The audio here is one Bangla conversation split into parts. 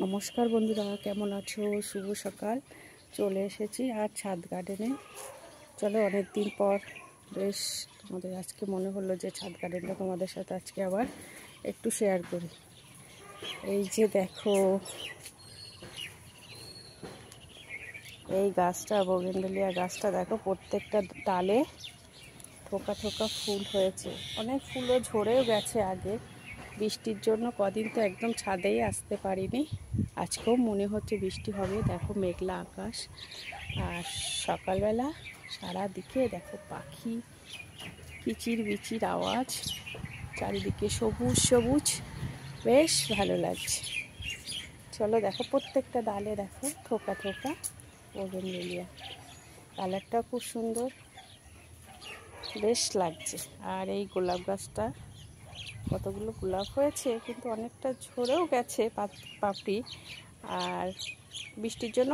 নমস্কার বন্ধুরা, কেমন আছো? শুভ সকাল। চলে এসেছি আর ছাদ গার্ডেনে। চলো, অনেক দিন পর বেশ তোমাদের আজকে মনে হলো যে ছাদ গার্ডেনটা তোমাদের সাথে আজকে আবার একটু শেয়ার করি। এই যে দেখো, এই গাছটা বোগেনভেলিয়া গাছটা দেখো, প্রত্যেকটা ডালে থোকা থোকা ফুল হয়েছে। অনেক ফুলও ঝরেও গেছে আগে, বৃষ্টির জন্য কদিন তো একদম ছাদেই আসতে পারিনি। আজকেও মনে হচ্ছে বৃষ্টি হবে। দেখো মেঘলা আকাশ, আর সকালবেলা সারা দিকে দেখো পাখি কিচির বিচির আওয়াজ, চারিদিকে সবুজ সবুজ, বেশ ভালো লাগছে। চলো দেখো, প্রত্যেকটা ডালে দেখো থোকা থোকা বোগেনভেলিয়া। কালারটা খুব সুন্দর, বেশ লাগছে। আর এই গোলাপ গাছটা, কতগুলো গোলাপ হয়েছে কিন্তু অনেকটা ঝরেও গেছে পাপড়ি, আর বৃষ্টির জন্য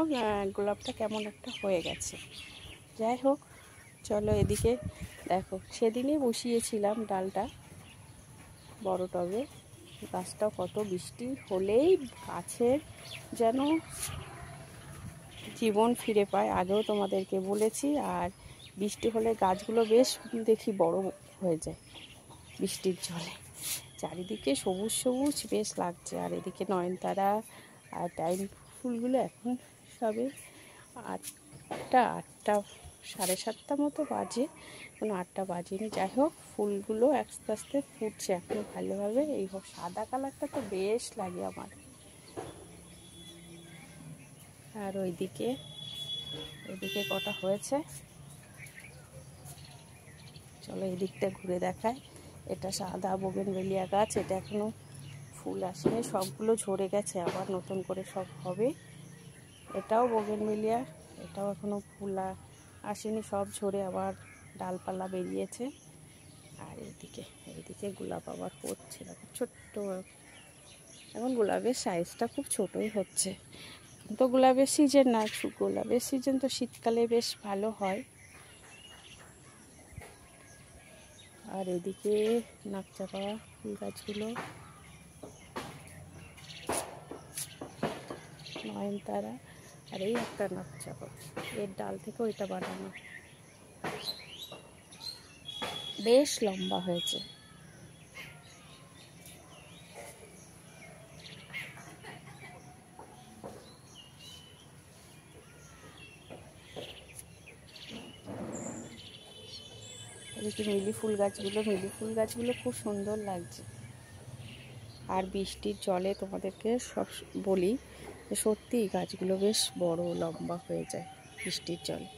গোলাপটা কেমন একটা হয়ে গেছে। যাই হোক, চলো এদিকে দেখো, সেদিনই বসিয়েছিলাম ডালটা বড় টবে। গাছটা কত বৃষ্টি হলেই গাছের যেন জীবন ফিরে পায়। আগেও তোমাদেরকে বলেছি। আর বৃষ্টি হলে গাছগুলো বেশ দেখি বড় হয়ে যায় বৃষ্টির জলে। চারিদিকে সবুজ সবুজ বেশ লাগছে। আর এদিকে নয়নতারা আর টাইম ফুলগুলো এখন সবে আটটা 7:30 মতো বাজে, কোনো 8টা বাজেনি। যাই হোক, ফুলগুলো আস্তে আস্তে ফুটছে এখন ভালোভাবে। এই হোক, সাদা কালারটা তো বেশ লাগে আমার। আর ওইদিকে কটা হয়েছে, চলো এদিকটা ঘুরে দেখায়। এটা সাদা বোগেনভেলিয়া গাছ, এটা এখনো ফুল আসেনি, সবগুলো ঝরে গেছে, আবার নতুন করে সব হবে। এটাও বোগেনভেলিয়া, এটাও এখনো ফুল আসেনি, সব ঝরে আবার ডালপালা বেরিয়েছে। আর এইদিকে গোলাপ আবার পড়ছে, দেখো ছোট্ট। এখন গোলাপের সাইজটা খুব ছোটই হচ্ছে, কিন্তু গোলাপের সিজন না, গোলাপের সিজন তো শীতকালে বেশ ভালো হয়। আর এদিকে নাকচাপা ফুল গাছগুলো, নয়নতারা, আর এই একটা নাকচাপা, এর ডাল থেকে ওইটা বানানো, বেশ লম্বা হয়েছে। এদিকে মিলি ফুল গাছগুলো খুব সুন্দর লাগছে। আর বৃষ্টির জলে তোমাদেরকে সব বলি, সত্যি গাছগুলো বেশ বড় লম্বা হয়ে যায় বৃষ্টির জলে।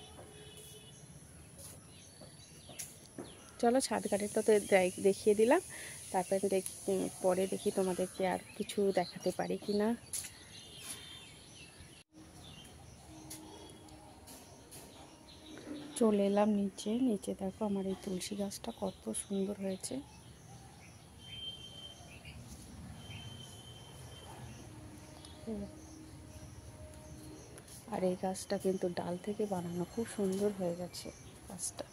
চলো, ছাদ গার্ডেনটা তো দেখিয়ে দিলাম, তারপরে পরে দেখি তোমাদেরকে আর কিছু দেখাতে পারি কি না। চলে এলাম নিচে দেখো আমার এই তুলসী গাছটা কত সুন্দর হয়েছে। আর এই গাছটা কিন্তু ডাল থেকে বানানো, খুব সুন্দর হয়ে গেছে গাছটা।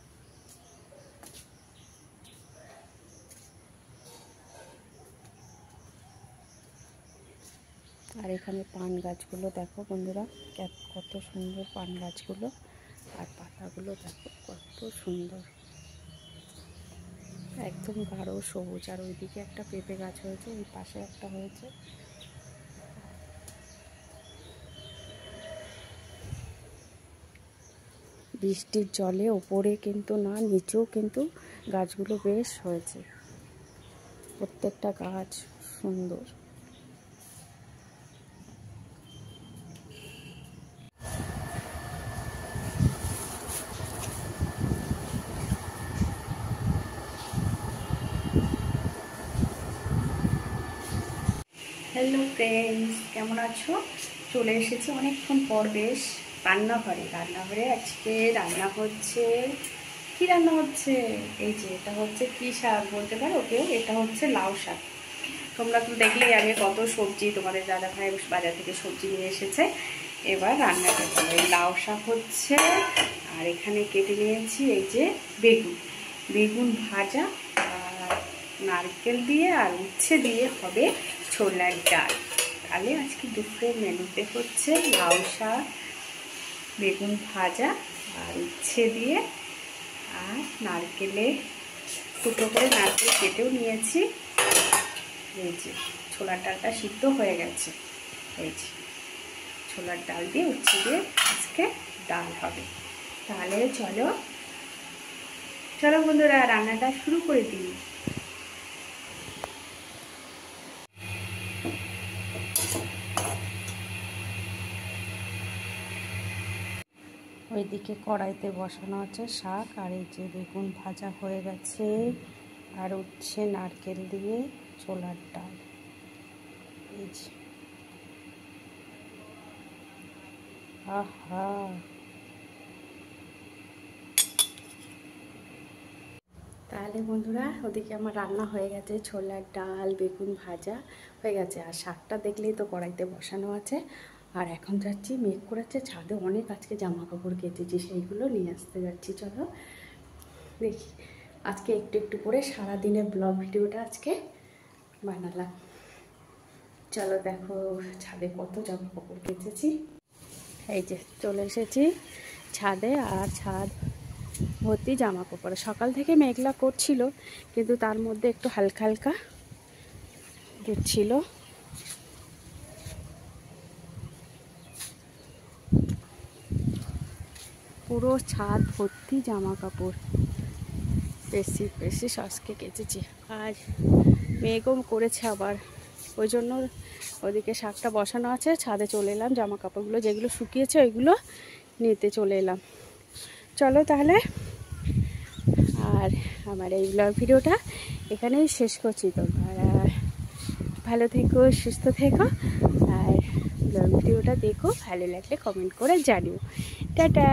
আর এখানে পান গাছগুলো দেখো বন্ধুরা, কত সুন্দর পান গাছগুলো। আর পাতাগুলো দেখো কত সুন্দর, একদম গাঢ় সবুজ। আর ওইদিকে একটা পেঁপে গাছ হয়েছে, ওই পাশে একটা হয়েছে। বৃষ্টির জলে ওপরে কিন্তু না, নিচেও কিন্তু গাছগুলো বেশ হয়েছে, প্রত্যেকটা গাছ সুন্দর। হ্যালো ফ্রেন্ডস, কেমন আছো? চলে এসেছি অনেকক্ষণ পর বেশ রান্নাঘরে। আজকে রান্না হচ্ছে, কি রান্না হচ্ছে? এই যে এটা হচ্ছে কি শাক বলতে পারো কেউ, এটা হচ্ছে লাউ শাক। তোমরা তো দেখলেই আমি কত সবজি, তোমাদের দাদা ভাই বাজার থেকে সবজি নিয়ে এসেছে। এবার রান্না করতে হবে। লাউ শাক হচ্ছে, আর এখানে কেটে নিয়েছি এই যে বেগুন ভাজা, আর নারকেল দিয়ে আর উচ্ছে দিয়ে হবে ছোলার ডাল। তাহলে আজকে দুপুরের মেনুতে হচ্ছে লাউ শাক, বেগুন ভাজা আর উচ্ছে দিয়ে, আর নারকেলে টুকরো করে নারকেল কেটেও নিয়েছি। এই যে ছোলার ডালটা সিদ্ধ হয়ে গেছে, এই যে ছোলার ডাল দিয়ে উচ্ছে দিয়ে আজকে ডাল হবে। তাহলে চলো চলো বন্ধুরা রান্নাটা শুরু করে দিই। ওইদিকে কড়াইতে বসানো আছে শাক, আর এই যে বেগুন ভাজা হয়ে গেছে, আর উচ্ছে নারকেল দিয়ে ছোলার ডাল। এই যে আহা, তাহলে বন্ধুরা ওদিকে আমার রান্না হয়ে গেছে, ছোলার ডাল বেগুন ভাজা হয়ে গেছে, আর শাকটা দেখলেই তো কড়াইতে বসানো আছে। আর এখন যাচ্ছি, মেঘ করেছে, ছাদে অনেক আজকে জামা কাপড় কেচেছি, সেইগুলো নিয়ে আসতে যাচ্ছি। চলো দেখি, আজকে একটু একটু করে সারাদিনের ব্লগ ভিডিওটা আজকে বানালাম। চলো দেখো ছাদে কত জামা কাপড় কেচেছি। এই যে চলে এসেছি ছাদে, আর ছাদ ভর্তি জামা কাপড়। সকাল থেকে মেঘলা করছিল, কিন্তু তার মধ্যে একটু হালকা হালকা দিচ্ছিল। পুরো ছাদ ভর্তি জামা কাপড়, বেশি বেশি সসকে কেচেছি। আর মেঘও করেছে আবার, ওই জন্য ওদিকে শাকটা বসানো আছে, ছাদে চলে এলাম জামা কাপড়গুলো যেগুলো শুকিয়েছে ওইগুলো নিতে চলে এলাম। চলো তাহলে, আর আমার এই ব্লগ ভিডিওটা এখানেই শেষ করছি। তোমরা ভালো থেকো, সুস্থ থেকো, আর ব্লগ ভিডিওটা দেখো, ভালো লাগলে কমেন্ট করে জানিও। টাটা।